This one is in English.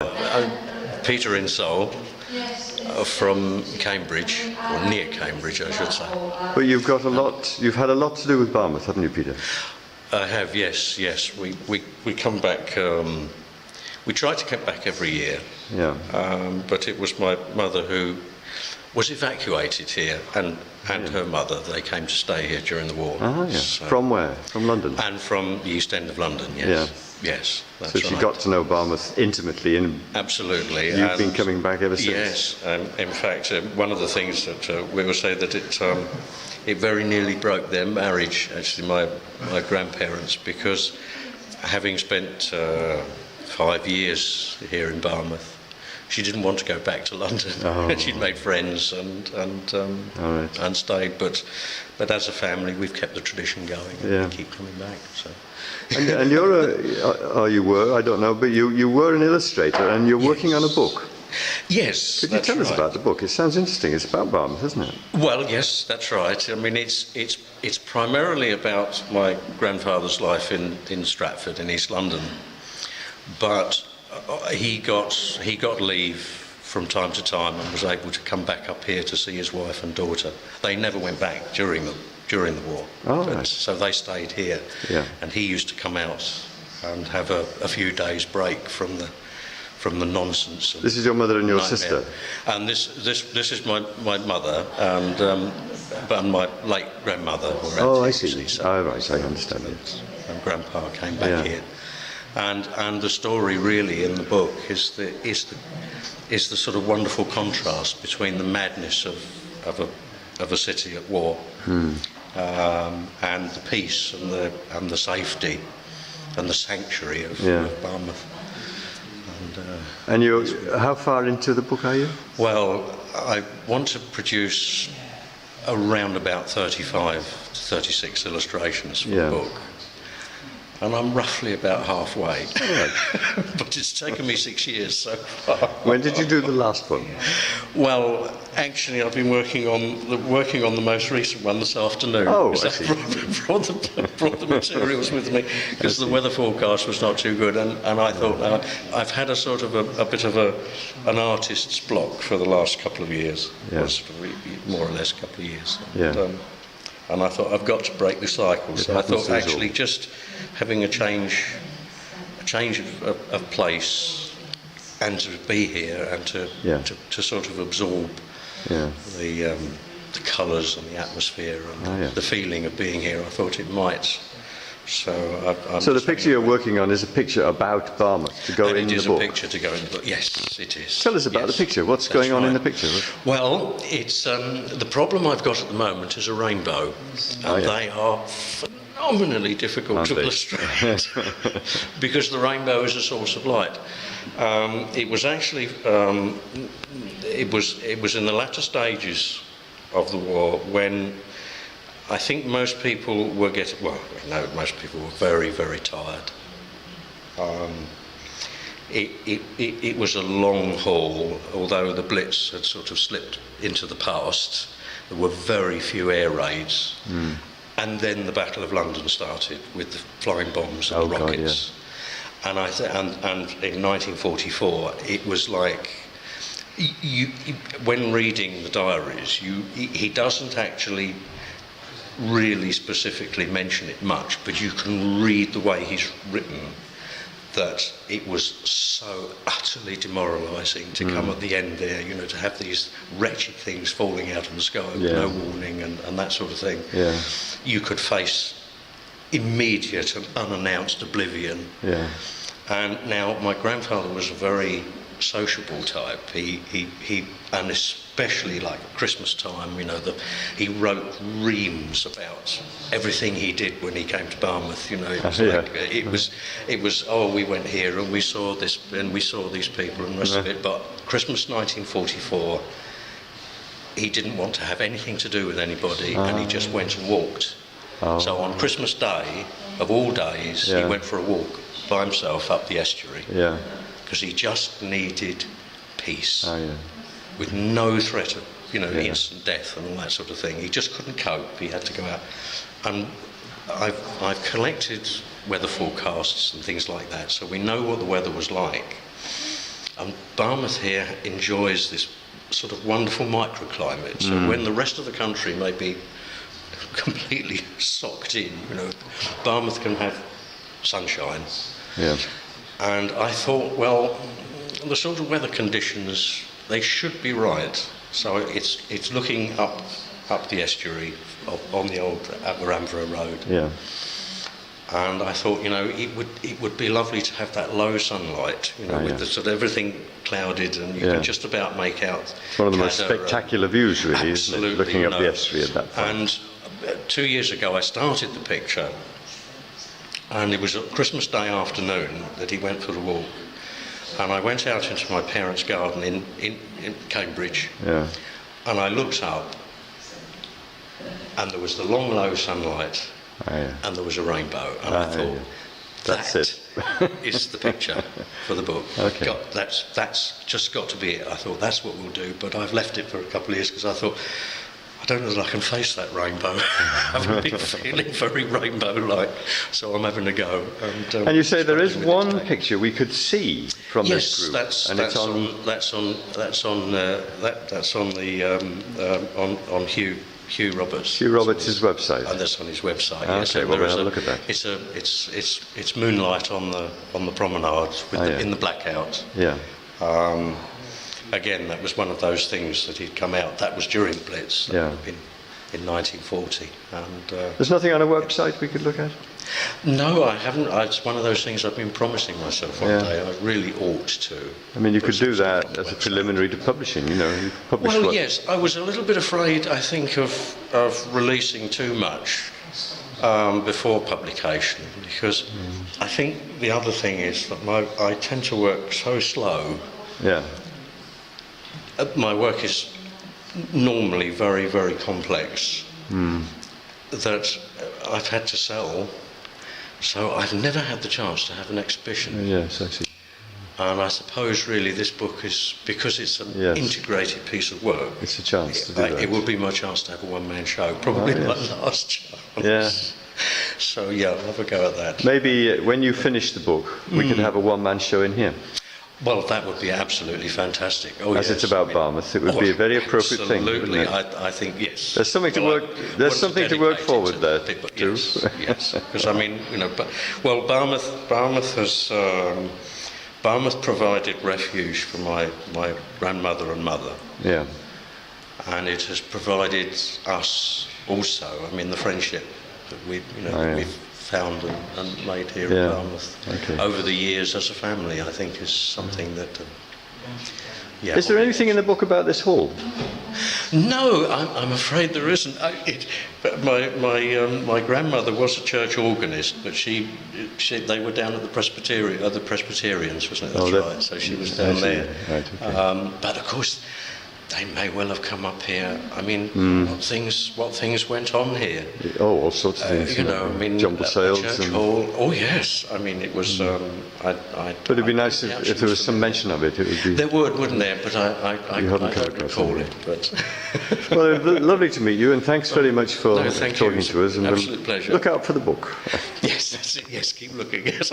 Peter Insoul from Cambridge, or near Cambridge, I should say. But you've had a lot to do with Barmouth, haven't you, Peter? I have, yes. We come back. We try to come back every year. Yeah. But it was my mother who was evacuated here, and her mother. They came to stay here during the war. Ah, yeah. So, from where? From London? And from the East End of London, yes. Yeah. Yes, that's so she right. got to know Barmouth intimately, and absolutely. You've been coming back ever since. Yes, in fact, one of the things that we will say that it very nearly broke their marriage. Actually, my grandparents, because having spent 5 years here in Barmouth, she didn't want to go back to London. Oh. She'd made friends and stayed, but as a family, we've kept the tradition going. And Yeah. we keep coming back. So. And you were, I don't know, but you were an illustrator, and you're working on a book. Yes. Could you tell us about the book? It sounds interesting. It's about Barmouth, isn't it? Well, yes, that's right. I mean, it's primarily about my grandfather's life in Stratford in East London, but he got leave from time to time and was able to come back up here to see his wife and daughter. They never went back during the war. Oh, right. So they stayed here. Yeah. And he used to come out and have a few days break from the nonsense. This is your mother and your nightmare. sister. And this is my mother and my late grandmother. Oh, I see. Oh, right, I understand it. And Grandpa came back here. And the story really in the book is the sort of wonderful contrast between the madness of a city at war and the peace and the safety and the sanctuary of Barmouth. And how far into the book are you? Well, I want to produce around about 35 to 36 illustrations for the book. And I'm roughly about halfway. Right. But it's taken me 6 years so far. When did you do the last one? Well, actually, I've been working on the most recent one this afternoon. Oh, I because see. I brought the materials with me because the weather forecast was not too good, and I thought I've had a sort of a bit of an artist's block for the last couple of years. Yeah. Well, sort of more or less a couple of years. Yeah. And I thought I've got to break the cycle. So I thought happens actually just having a change of place and to be here and to sort of absorb the colours and the atmosphere and the feeling of being here, I thought it might. So the picture you're working on is a picture about Barmouth to go in the book. It is a picture to go in the book. Yes, it is. Tell us about the picture. What's going on in the picture? Well, it's the problem I've got at the moment is a rainbow, and they are phenomenally difficult to illustrate because the rainbow is a source of light. It was actually it was in the latter stages of the war when I think most people were most people were very, very tired. It was a long haul, although the Blitz had sort of slipped into the past. There were very few air raids. And then the Battle of London started with the flying bombs and the rockets. God, and in 1944, it was like, when reading the diaries, he doesn't actually really specifically mention it much, but you can read the way he's written that it was so utterly demoralising to come at the end there, to have these wretched things falling out of the sky with no warning and that sort of thing. Yeah. You could face immediate and unannounced oblivion. Yeah. And now my grandfather was a very sociable type. He and especially like at Christmas time, he wrote reams about everything he did when he came to Barmouth. It was we went here and we saw this and we saw these people and the rest of it. But Christmas 1944, he didn't want to have anything to do with anybody, and he just went and walked. So on Christmas Day, of all days, he went for a walk by himself up the estuary. Yeah. Because he just needed peace, with no threat of, instant death and all that sort of thing. He just couldn't cope. He had to go out. And I've collected weather forecasts and things like that, so we know what the weather was like. And Barmouth here enjoys this sort of wonderful microclimate. So when the rest of the country may be completely socked in, Barmouth can have sunshine. Yeah. And I thought, well, the sort of weather conditions, they should be right. So it's looking up the estuary on the old Aberamvra Road. Yeah. And I thought, it would be lovely to have that low sunlight, with the sort of everything clouded, and you can just about make out. It's one of the most spectacular views, really, isn't it? Looking up the estuary at that point. And 2 years ago, I started the picture, and it was a Christmas Day afternoon that he went for the walk. And I went out into my parents' garden in Cambridge, and I looked up, and there was the long, low sunlight. And there was a rainbow, and I thought, that's it. is the picture for the book. Okay. God, that's just got to be it. I thought that's what we'll do, but I've left it for a couple of years because I thought, I don't know that I can face that rainbow. I haven't been feeling very rainbow-like, so I'm having a go. And you say there is one picture we could see from this group. Yes, that's on Hugh Roberts. Hugh Roberts' website. And that's on his website. Okay, well, we'll have a look at that. It's moonlight on the promenade in the blackout. Yeah. Again, that was one of those things that he'd come out. That was during Blitz. In 1940. And there's nothing on a website we could look at? No, I haven't. It's one of those things I've been promising myself one day. I really ought to. I mean, you could do that as a preliminary to publishing, You publish yes, I was a little bit afraid, I think, of releasing too much before publication, because I think the other thing is that I tend to work so slow. Yeah. My work is normally very, very complex that I've had to sell. So I've never had the chance to have an exhibition. Yes, I see. And I suppose really this book is, because it's an integrated piece of work, it's a chance to do that. It would be my chance to have a one-man show, probably my last chance. Yeah. So I'll have a go at that. Maybe when you finish the book, we could have a one-man show in here. Well, that would be absolutely fantastic. As it's about Barmouth, it would be a very appropriate thing. Absolutely, I think yes. There's something to work. There's something to work forward there too. Yes, because I mean, Barmouth has Barmouth provided refuge for my grandmother and mother. Yeah. And it has provided us also. I mean, the friendship that we've found and made here in Barmouth over the years as a family, I think, is something that. Is there anything in the book about this hall? No, I'm afraid there isn't. My grandmother was a church organist, but they were down at the Presbyterians, wasn't it? That's right. So she was down there. Right, okay. But of course, they may well have come up here. I mean, what things went on here? Oh, all sorts of things. I mean, jumble sales. Church hall. Oh yes, I mean it was. But it'd be nice if there was some mention of it. It would be. There wouldn't there? But I don't recall it. But well, lovely to meet you, and thanks very much for talking to us. And absolute pleasure. Look out for the book. Yes, that's it. Yes, keep looking. Yes.